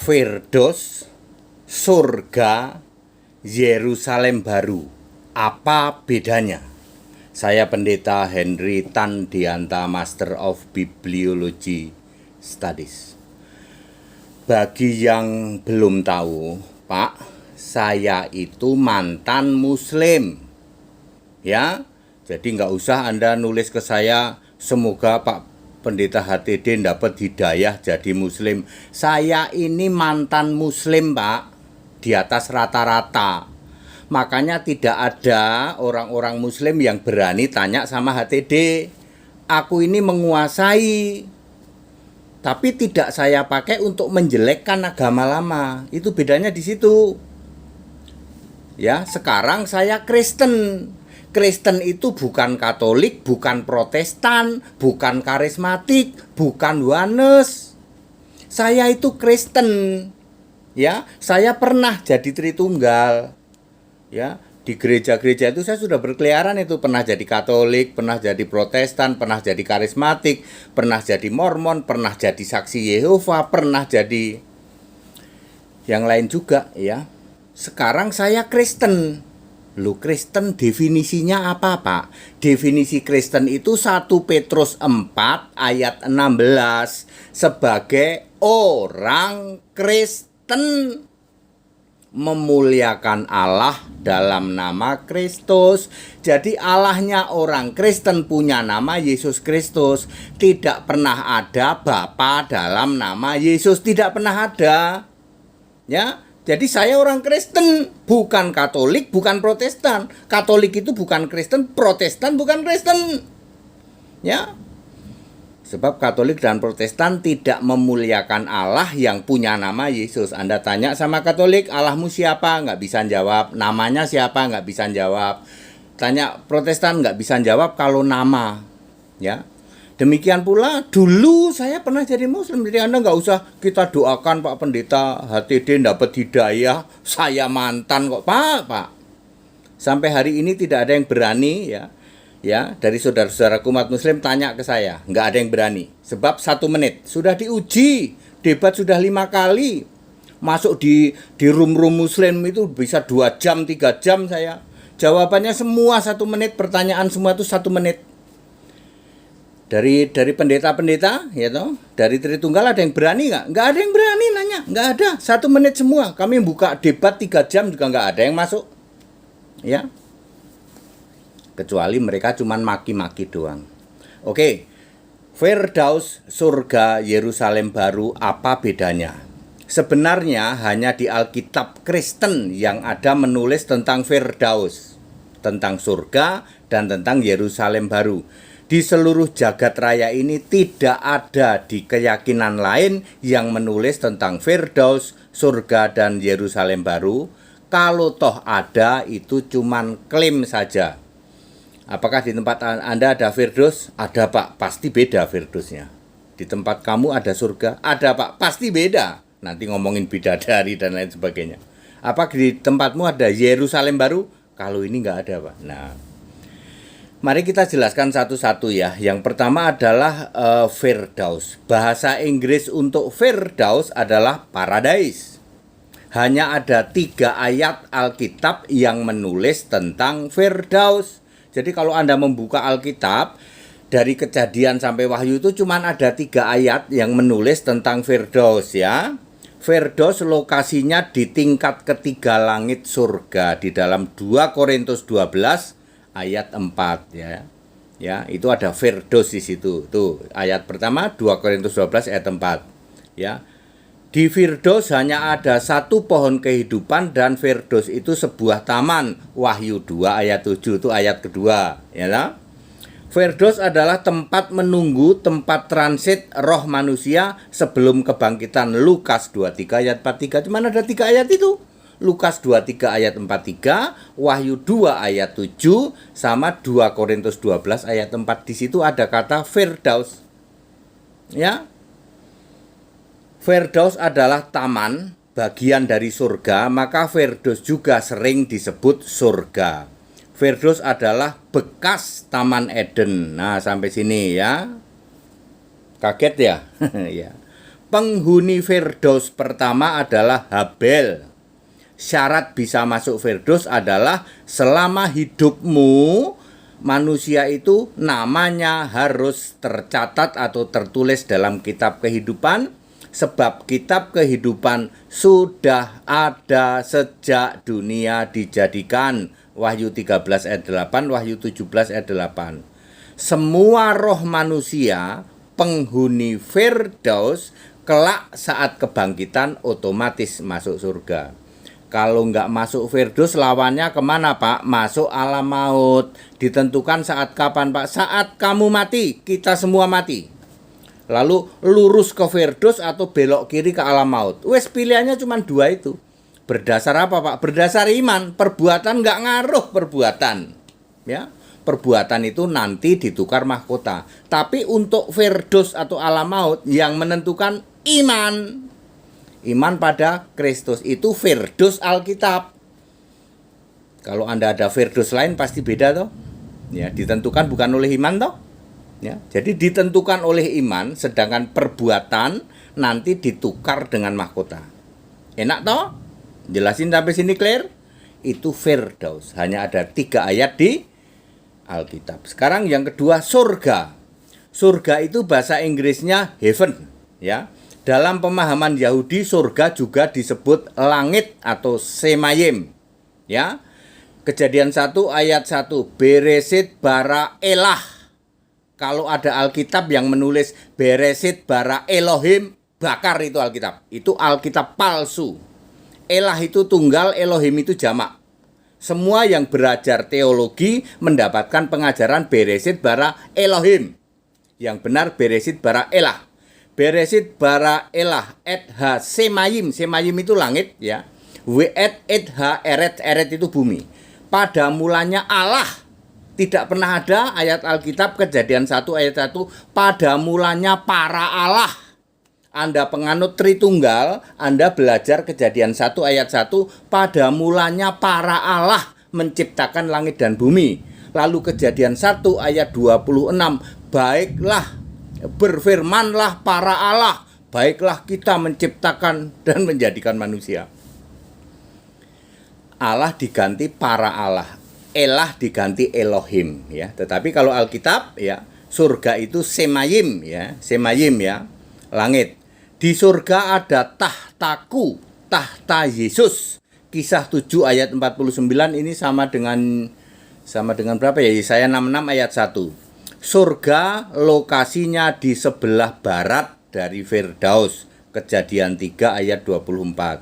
Firdaus, surga, Yerusalem baru. Apa bedanya? Saya Pendeta Henry Tandianta, Master of Bibliology Studies. Bagi yang belum tahu, Pak, saya itu mantan Muslim. Ya, jadi nggak usah Anda nulis ke saya, semoga Pak Pendeta HTD dapat hidayah jadi Muslim. Saya ini mantan Muslim, Pak, di atas rata-rata. Makanya tidak ada orang-orang Muslim yang berani tanya sama HTD. Aku ini menguasai, tapi tidak saya pakai untuk menjelekkan agama lama. Itu bedanya di situ. Ya, sekarang saya Kristen. Kristen itu bukan Katolik, bukan Protestan, bukan karismatik, bukan Yohanes. Saya itu Kristen. Ya, saya pernah jadi Tritunggal. Ya, di gereja-gereja itu saya sudah berkeliaran itu, pernah jadi Katolik, pernah jadi Protestan, pernah jadi karismatik, pernah jadi Mormon, pernah jadi Saksi Yehova, pernah jadi yang lain juga, ya. Sekarang saya Kristen. Lu Kristen definisinya apa, Pak? Definisi Kristen itu 1 Petrus 4 ayat 16 sebagai orang Kristen memuliakan Allah dalam nama Kristus. Jadi Allahnya orang Kristen punya nama Yesus Kristus. Tidak pernah ada Bapa dalam nama Yesus, tidak pernah ada. Ya. Jadi saya orang Kristen, bukan Katolik, bukan Protestan. Katolik itu bukan Kristen, Protestan bukan Kristen. Ya. Sebab Katolik dan Protestan tidak memuliakan Allah yang punya nama Yesus. Anda tanya sama Katolik, Allahmu siapa? Nggak bisa jawab. Namanya siapa? Nggak bisa jawab. Tanya Protestan, nggak bisa jawab kalau nama. Ya. Demikian pula dulu saya pernah jadi Muslim. Jadi Anda nggak usah kita doakan Pak Pendeta HTD dapat hidayah. Saya mantan kok, Pak. Sampai hari ini tidak ada yang berani, ya dari saudara-saudaraku umat Muslim tanya ke saya. Nggak ada yang berani. Sebab 1 menit sudah diuji. Debat sudah 5 kali. Masuk di room-room Muslim itu bisa 2 jam, 3 jam saya. Jawabannya semua 1 menit. Pertanyaan semua itu 1 menit. Dari pendeta-pendeta, ya toh, dari Tritunggal ada yang berani nggak? Nggak ada yang berani nanya, nggak ada. 1 menit semua. Kami buka debat 3 jam juga nggak ada yang masuk, ya. Kecuali mereka cuman maki-maki doang. Oke, Firdaus, surga, Yerusalem baru, apa bedanya? Sebenarnya hanya di Alkitab Kristen yang ada menulis tentang Firdaus, tentang surga dan tentang Yerusalem baru. Di seluruh jagat raya ini tidak ada di keyakinan lain yang menulis tentang Firdaus, surga, dan Yerusalem baru. Kalau toh ada, itu cuman klaim saja. Apakah di tempat Anda ada Firdaus? Ada, Pak. Pasti beda Firdausnya. Di tempat kamu ada surga? Ada, Pak. Pasti beda. Nanti ngomongin bidadari dan lain sebagainya. Apakah di tempatmu ada Yerusalem baru? Kalau ini nggak ada, Pak. Nah, mari kita jelaskan satu-satu ya. Yang pertama adalah Firdaus. Bahasa Inggris untuk Firdaus adalah paradise. Hanya ada 3 ayat Alkitab yang menulis tentang Firdaus. Jadi kalau Anda membuka Alkitab, dari Kejadian sampai Wahyu itu cuma ada 3 ayat yang menulis tentang Firdaus ya. Firdaus lokasinya di tingkat ketiga langit surga di dalam 2 Korintus 12 ayat 4 ya. Ya, itu ada Firdaus di situ. Tuh, ayat pertama 2 Korintus 12 ayat 4. Ya. Di Firdaus hanya ada 1 pohon kehidupan dan Firdaus itu sebuah taman. Wahyu 2 ayat 7 itu ayat kedua, ya lah. Firdaus adalah tempat menunggu, tempat transit roh manusia sebelum kebangkitan. Lukas 23 ayat 43. Cuma ada 3 ayat itu. Lukas 23 ayat 43, Wahyu 2 ayat 7, sama 2 Korintus 12 ayat 4. Di situ ada kata Firdaus. Ya. Firdaus adalah taman, bagian dari surga, maka Firdaus juga sering disebut surga. Firdaus adalah bekas Taman Eden. Nah, sampai sini ya. Kaget ya? Ya. Penghuni Firdaus pertama adalah Habel. Syarat bisa masuk Firdaus adalah selama hidupmu manusia itu namanya harus tercatat atau tertulis dalam kitab kehidupan, sebab kitab kehidupan sudah ada sejak dunia dijadikan. Wahyu 13 ayat 8, Wahyu 17 ayat 8. Semua roh manusia penghuni Firdaus kelak saat kebangkitan otomatis masuk surga. Kalau nggak masuk Firdaus lawannya kemana Pak? Masuk alam maut. Ditentukan saat kapan Pak? Saat kamu mati, kita semua mati. Lalu lurus ke Firdaus atau belok kiri ke alam maut. Wes pilihannya cuma dua itu. Berdasar apa Pak? Berdasar iman. Perbuatan nggak ngaruh perbuatan. Ya, perbuatan itu nanti ditukar mahkota. Tapi untuk Firdaus atau alam maut yang menentukan iman. Iman pada Kristus itu Firdaus Alkitab. Kalau Anda ada Firdaus lain pasti beda toh. Ya, ditentukan bukan oleh iman toh. Ya, jadi ditentukan oleh iman, sedangkan perbuatan nanti ditukar dengan mahkota. Enak toh? Jelasin sampai sini clear? Itu Firdaus. Hanya ada 3 ayat di Alkitab. Sekarang yang kedua, surga. Surga itu bahasa Inggrisnya heaven, ya. Dalam pemahaman Yahudi, surga juga disebut langit atau semayim. Ya. Kejadian 1 ayat 1, Beresit bara Elah. Kalau ada Alkitab yang menulis Beresit bara Elohim, bakar itu Alkitab. Itu Alkitab palsu. Elah itu tunggal, Elohim itu jamak. Semua yang belajar teologi mendapatkan pengajaran Beresit bara Elohim. Yang benar Beresit bara Elah. Beresit bara Elah et ha semayim. Semayim itu langit ya. Et ha eret. Eret itu bumi. Pada mulanya Allah. Tidak pernah ada ayat Alkitab Kejadian 1 ayat 1. Pada mulanya para Allah. Anda penganut Tritunggal, Anda belajar Kejadian 1 ayat 1. Pada mulanya para Allah menciptakan langit dan bumi. Lalu Kejadian 1 ayat 26. Baiklah, berfirmanlah para Allah, baiklah kita menciptakan dan menjadikan manusia. Allah diganti para Allah, Elah diganti Elohim ya. Tetapi kalau Alkitab ya, surga itu semayim ya, semayim ya, langit. Di surga ada tahtaku, tahta Yesus. Kisah 7 ayat 49 ini sama dengan berapa ya? Yesaya 66 ayat 1. Surga lokasinya di sebelah barat dari Firdaus. Kejadian 3 ayat 24.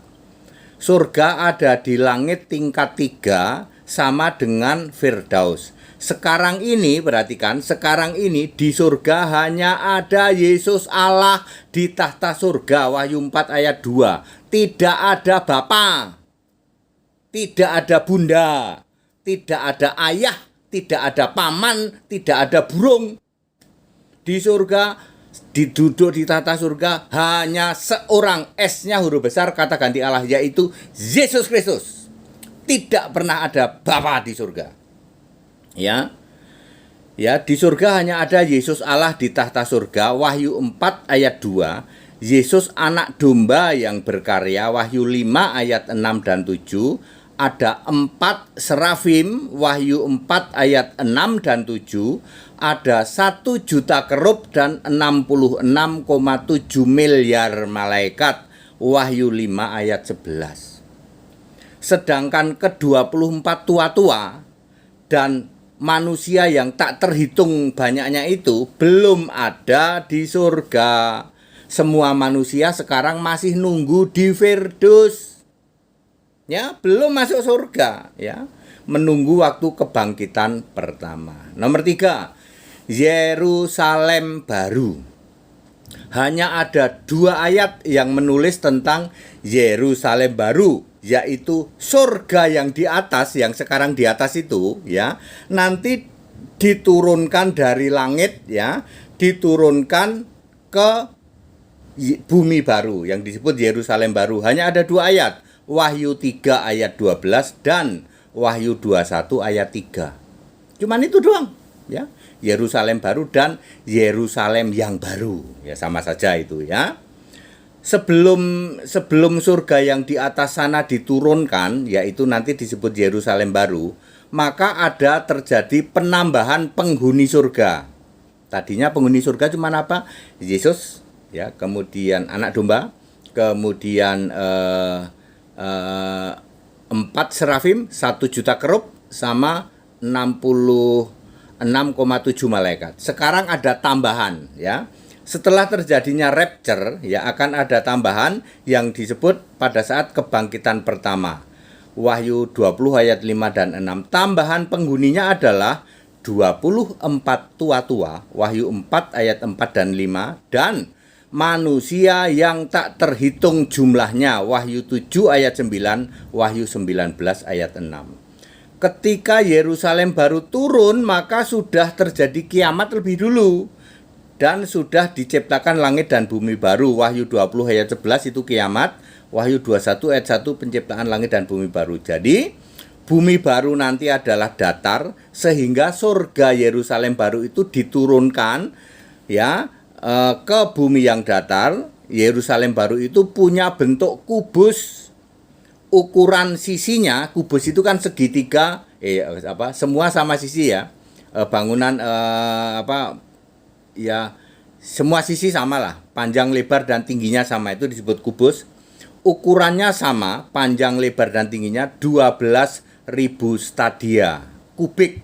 Surga ada di langit tingkat 3 sama dengan Firdaus. Sekarang ini, perhatikan, sekarang ini di surga hanya ada Yesus Allah di tahta surga. Wahyu 4 ayat 2. Tidak ada Bapa, tidak ada Bunda, tidak ada ayah, tidak ada paman, tidak ada burung. Di surga, diduduk di tahta surga hanya seorang, S-nya huruf besar, kata ganti Allah, yaitu Yesus Kristus. Tidak pernah ada Bapa di surga. Ya, di surga hanya ada Yesus Allah di tahta surga. Wahyu 4 ayat 2. Yesus anak domba yang berkarya. Wahyu 5 ayat 6 dan 7. Ada 4 serafim, Wahyu 4 ayat 6 dan 7. Ada 1 juta kerub dan 66,7 miliar malaikat, Wahyu 5 ayat 11. Sedangkan ke-24 tua-tua dan manusia yang tak terhitung banyaknya itu belum ada di surga. Semua manusia sekarang masih nunggu di Firdaus. Ya, belum masuk surga ya, menunggu waktu kebangkitan pertama. Nomor 3, Yerusalem baru. Hanya ada 2 ayat yang menulis tentang Yerusalem baru, yaitu surga yang di atas, yang sekarang di atas itu ya, nanti diturunkan dari langit ya, diturunkan ke bumi baru yang disebut Yerusalem baru. Hanya ada 2 ayat. Wahyu 3 ayat 12 dan Wahyu 21 ayat 3. Cuman itu doang ya. Yerusalem baru dan Yerusalem yang baru. Ya sama saja itu ya. sebelum sebelum surga yang di atas sana diturunkan, yaitu nanti disebut Yerusalem baru, maka ada terjadi penambahan penghuni surga. Tadinya penghuni surga cuma apa? Yesus, ya, kemudian anak domba, kemudian 4 serafim, 1 juta kerub, sama 66,7 malaikat. Sekarang ada tambahan, ya. Setelah terjadinya rapture, ya, akan ada tambahan yang disebut pada saat kebangkitan pertama. Wahyu 20 ayat 5 dan 6. Tambahan penghuninya adalah 24 tua-tua, Wahyu 4 ayat 4 dan 5, dan manusia yang tak terhitung jumlahnya, Wahyu 7 ayat 9, Wahyu 19 ayat 6. Ketika Yerusalem baru turun, maka sudah terjadi kiamat lebih dulu. Dan sudah diciptakan langit dan bumi baru. Wahyu 20 ayat 11 itu kiamat. Wahyu 21 ayat 1 penciptaan langit dan bumi baru. Jadi bumi baru nanti adalah datar, sehingga surga Yerusalem baru itu diturunkan, ya, ke bumi yang datar. Yerusalem baru itu punya bentuk kubus. Ukuran sisinya, kubus itu kan segitiga, semua sama sisi, ya. Bangunan ya, semua sisi sama lah, panjang, lebar, dan tingginya sama, itu disebut kubus. Ukurannya sama, panjang, lebar, dan tingginya 12.000 stadia kubik.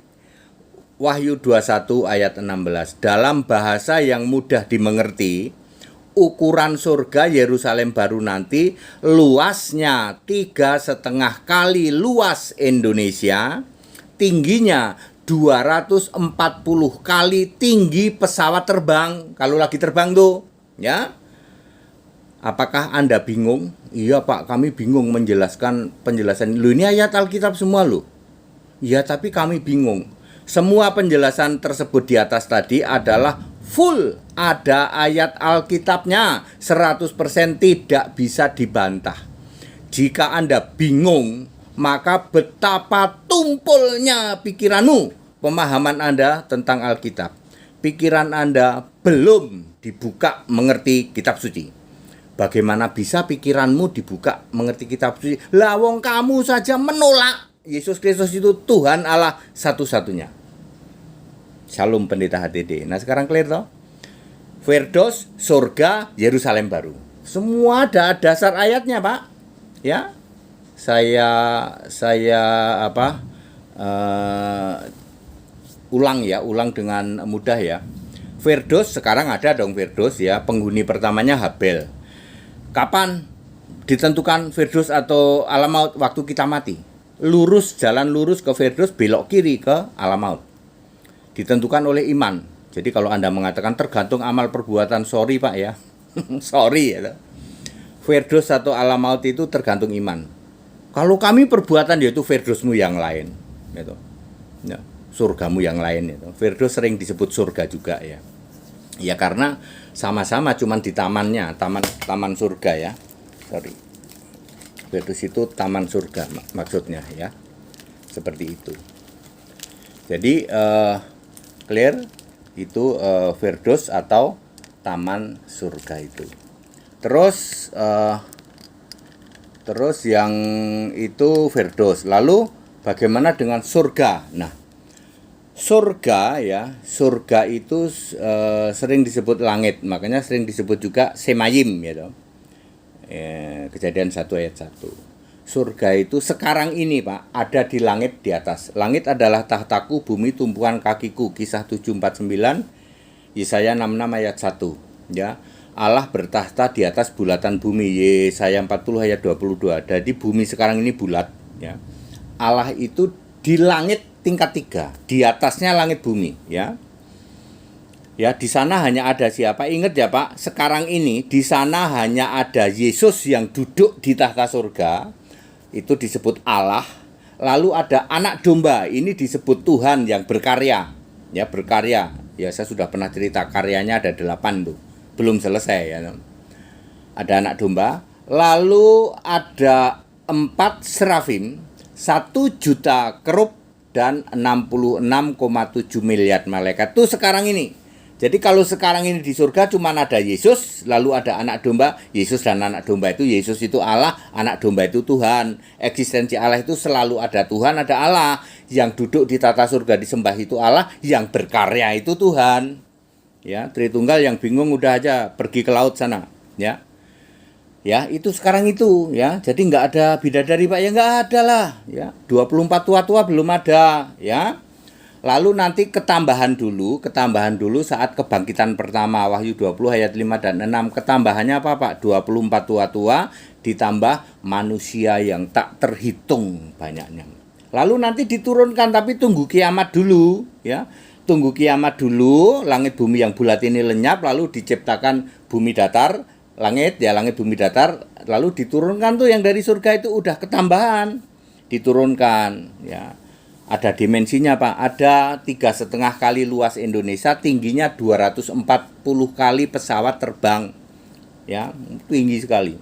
Wahyu 21 ayat 16. Dalam bahasa yang mudah dimengerti, ukuran surga Yerusalem baru nanti luasnya 3,5 kali luas Indonesia, tingginya 240 kali tinggi pesawat terbang kalau lagi terbang tuh, ya. Apakah Anda bingung? Iya Pak, kami bingung menjelaskan penjelasan. Loh, ini ayat Alkitab semua loh. Iya, tapi kami bingung. Semua penjelasan tersebut di atas tadi adalah full, ada ayat Alkitabnya, 100% tidak bisa dibantah. Jika Anda bingung, maka betapa tumpulnya pikiranmu, pemahaman Anda tentang Alkitab. Pikiran Anda belum dibuka mengerti kitab suci. Bagaimana bisa pikiranmu dibuka mengerti kitab suci? Lah wong kamu saja menolak Yesus Kristus itu Tuhan Allah satu-satunya. Shalom Pendeta HTD. Nah, sekarang clear toh? Firdaus, surga, Yerusalem baru. Semua ada dasar ayatnya, Pak. Ya. Saya ulang dengan mudah, ya. Firdaus sekarang ada dong, Firdaus, ya. Penghuni pertamanya Habel. Kapan ditentukan Firdaus atau alam maut? Waktu kita mati. Jalan lurus ke Firdaus, belok kiri ke alam maut. Ditentukan oleh iman. Jadi kalau Anda mengatakan tergantung amal perbuatan, sorry Pak, ya. Sorry, ya. Firdaus atau alam maut itu tergantung iman. Kalau kami perbuatan, yaitu Firdausmu yang lain, gitu. Ya, surgamu yang lain, gitu. Firdaus sering disebut surga juga, ya. Ya karena sama-sama cuman di tamannya, taman surga, ya. Sorry. Firdaus itu taman surga maksudnya, ya. Seperti itu. Jadi clear itu Firdaus atau taman surga itu. Terus yang itu Firdaus. Lalu bagaimana dengan surga? Nah, surga, ya, surga itu sering disebut langit, makanya sering disebut juga Semayim, ya. Kejadian 1 ayat 1. Surga itu sekarang ini, Pak, ada di langit di atas. Langit adalah tahtaku, bumi tumpuan kakiku. Kisah 7:49, Yesaya 66 ayat 1, ya. Allah bertahta di atas bulatan bumi. Yesaya 40 ayat 22. Jadi bumi sekarang ini bulat, ya. Allah itu di langit tingkat 3, di atasnya langit bumi, ya. Ya, di sana hanya ada siapa? Ingat ya Pak, sekarang ini di sana hanya ada Yesus yang duduk di tahta surga, itu disebut Allah. Lalu ada anak domba, ini disebut Tuhan yang berkarya, ya, berkarya. Ya, saya sudah pernah cerita, karyanya ada 8 tuh, belum selesai, ya. Ada anak domba, lalu ada 4 serafim, 1 juta kerub, dan 66,7 miliar malaikat. Itu sekarang ini Jadi kalau sekarang ini di surga cuma ada Yesus, lalu ada anak domba, Yesus dan anak domba itu, Yesus itu Allah, anak domba itu Tuhan. Eksistensi Allah itu selalu ada Tuhan, ada Allah. Yang duduk di tata surga disembah itu Allah, yang berkarya itu Tuhan. Ya, Tritunggal yang bingung udah aja pergi ke laut sana, ya. Ya, itu sekarang itu, ya. Jadi nggak ada bidadari, Pak, ya nggak ada lah, ya. 24 tua-tua belum ada, ya. Lalu nanti ketambahan dulu saat kebangkitan pertama Wahyu 20 ayat 5 dan 6. Ketambahannya apa, Pak? 24 tua-tua ditambah manusia yang tak terhitung banyaknya. Lalu nanti diturunkan, tapi tunggu kiamat dulu, ya. Tunggu kiamat dulu, langit bumi yang bulat ini lenyap, lalu diciptakan bumi datar, langit bumi datar, lalu diturunkan tuh yang dari surga itu udah ketambahan, diturunkan, ya. Ada dimensinya, Pak. Ada 3,5 kali luas Indonesia, tingginya 240 kali pesawat terbang. Ya, tinggi sekali.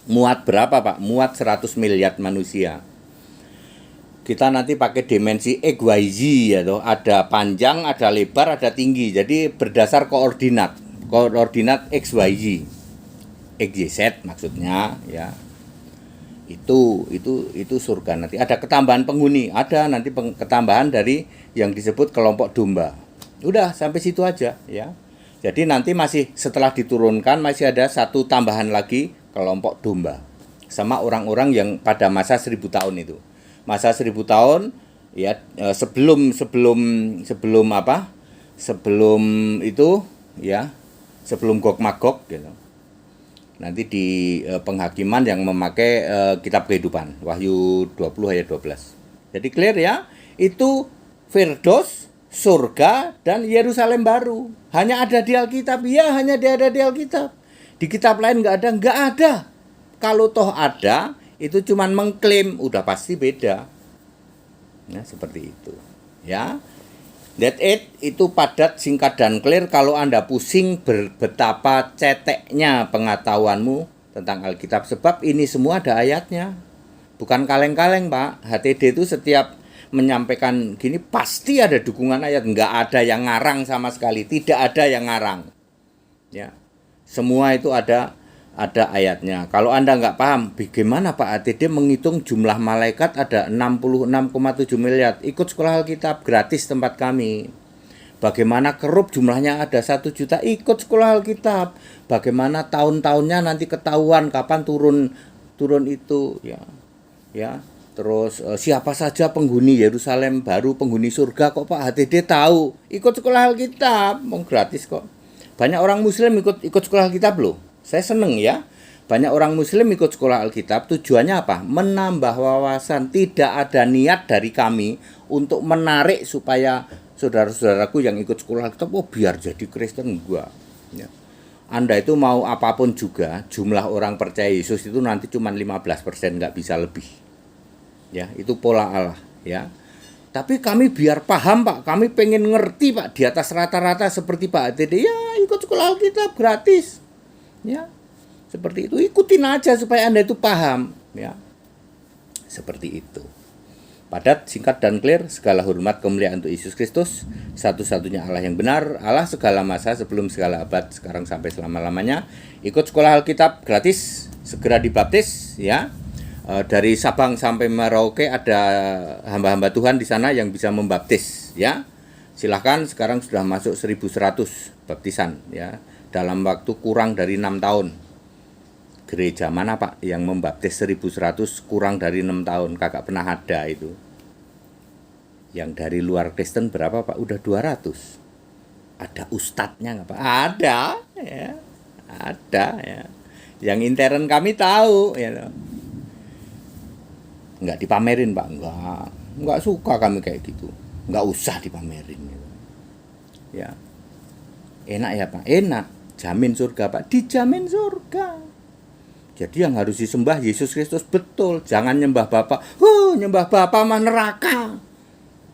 Muat berapa, Pak? Muat 100 miliar manusia. Kita nanti pakai dimensi XYZ ya toh. Ada panjang, ada lebar, ada tinggi. Jadi berdasar koordinat XYZ. XYZ maksudnya, ya. Itu surga. Nanti ada ketambahan penghuni, ada nanti ketambahan dari yang disebut kelompok domba. Udah sampai situ aja, ya. Jadi nanti masih setelah diturunkan masih ada satu tambahan lagi, kelompok domba, sama orang-orang yang pada masa 1000 tahun itu. Masa 1000 tahun, ya, sebelum itu, ya, sebelum Gog Magog gitu. Nanti di penghakiman yang memakai kitab kehidupan, Wahyu 20 ayat 12. Jadi clear, ya. Itu Firdaus, surga, dan Yerusalem baru. Hanya ada di Alkitab, ya, hanya ada di Alkitab. Di kitab lain nggak ada. Kalau toh ada, itu cuman mengklaim, udah pasti beda. Nah, seperti itu, ya. That it, itu padat, singkat, dan clear. Kalau Anda pusing betapa ceteknya pengetahuanmu tentang Alkitab, sebab ini semua ada ayatnya. Bukan kaleng-kaleng, Pak. HTD itu setiap menyampaikan gini pasti ada dukungan ayat, nggak ada yang ngarang sama sekali, tidak ada yang ngarang. Ya. Semua itu ada ayatnya. Kalau Anda nggak paham, bagaimana Pak ATD menghitung jumlah malaikat ada 66,7 miliar. Ikut sekolah Alkitab gratis tempat kami. Bagaimana kerub jumlahnya ada 1 juta, ikut sekolah Alkitab. Bagaimana tahun-tahunnya nanti ketahuan kapan turun itu, ya. Ya. Terus siapa saja penghuni Yerusalem baru, penghuni surga, kok Pak HTD tahu. Ikut sekolah Alkitab, mau gratis kok. Banyak orang muslim ikut sekolah Alkitab loh. Saya seneng, ya. Banyak orang muslim ikut sekolah Alkitab. Tujuannya apa? Menambah wawasan. Tidak ada niat dari kami untuk menarik supaya saudara-saudaraku yang ikut sekolah Alkitab, oh biar jadi Kristen. Enggak, ya. Anda itu mau apapun juga, jumlah orang percaya Yesus itu nanti cuma 15%, nggak bisa lebih. Ya, itu pola Allah, ya. Tapi kami biar paham, Pak. Kami pengen ngerti, Pak, di atas rata-rata seperti Pak ATD. Ya, ikut sekolah Alkitab gratis. Ya, seperti itu. Ikutin aja supaya Anda itu paham, ya. Seperti itu. Padat, singkat, dan clear. Segala hormat kemuliaan untuk Yesus Kristus, satu-satunya Allah yang benar, Allah segala masa, sebelum segala abad, sekarang sampai selama-lamanya. Ikut sekolah Alkitab gratis, segera dibaptis, ya. Dari Sabang sampai Merauke ada hamba-hamba Tuhan di sana yang bisa membaptis, ya. Silahkan, sekarang sudah masuk 1100 baptisan, ya. Dalam waktu kurang dari 6 tahun. Gereja mana, Pak, yang membaptis 1100 kurang dari 6 tahun? Kagak pernah ada itu. Yang dari luar Kristen berapa, Pak? Udah 200. Ada ustadznya nggak, Pak? Ada, ya. Ada, ya. Yang intern kami tahu, ya. Nggak dipamerin, Pak. Nggak suka kami kayak gitu. Nggak usah dipamerin, ya. Enak ya, Pak? Enak. Jamin surga, Pak. Dijamin surga. Jadi yang harus disembah Yesus Kristus, betul. Jangan nyembah Bapa. Nyembah Bapa mah neraka.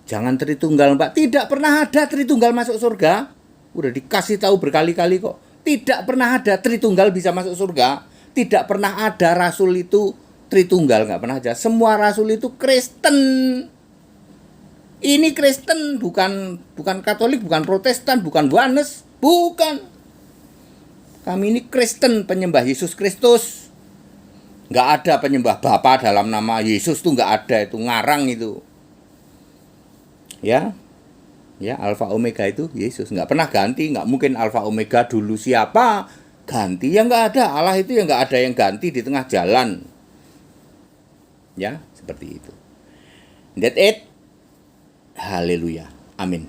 Jangan Tritunggal, Pak. Tidak pernah ada Tritunggal masuk surga. Udah dikasih tahu berkali-kali kok. Tidak pernah ada Tritunggal bisa masuk surga. Tidak pernah ada rasul itu Tritunggal, nggak pernah ada. Semua rasul itu Kristen. Ini Kristen, bukan Katolik, bukan Protestan, bukan Buanes, bukan. Kami ini Kristen, penyembah Yesus Kristus. Nggak ada penyembah Bapa dalam nama Yesus tuh, nggak ada, itu ngarang itu. Ya, Alfa Omega itu Yesus, nggak pernah ganti, nggak mungkin Alfa Omega dulu siapa ganti, ya nggak ada. Allah itu yang nggak ada yang ganti di tengah jalan. Ya, seperti itu. That's it. Haleluya. Amin.